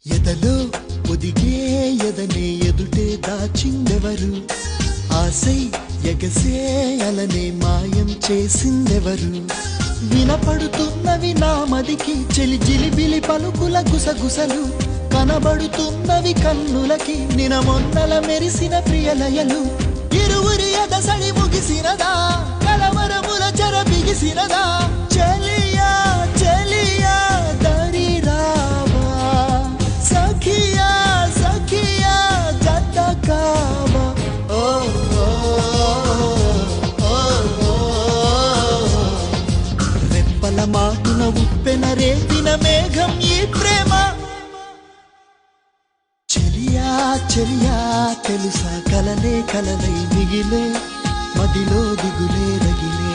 ఎదలో ఒదిగే ఎదనే ఎదుటే దాచిందెవరు ఆసై ఎగసే అలనే మాయం చేసిందెవరు వినపడుతున్నవి నా మదికి చెలి జిలిబిలి పలుకుల గుసగుసలు కనబడుతున్నవి కన్నులకి నినమొన్నల మెరిసిన ప్రియలయలు ఇరువురి ఎదసడి ముగిసినదా కలవరముల చెర బిగిసినదా చెలియా చెలియా దరి రావా సఖియా సఖియా జత కావా ఓ రెప్పల మాటున ఉప్పెన రేపిన మేఘం ఈ ప్రేమ చెలియా చెలియా తెలుసా కలలే కలలై మిగిలే మదిలో దిగులే రగిలే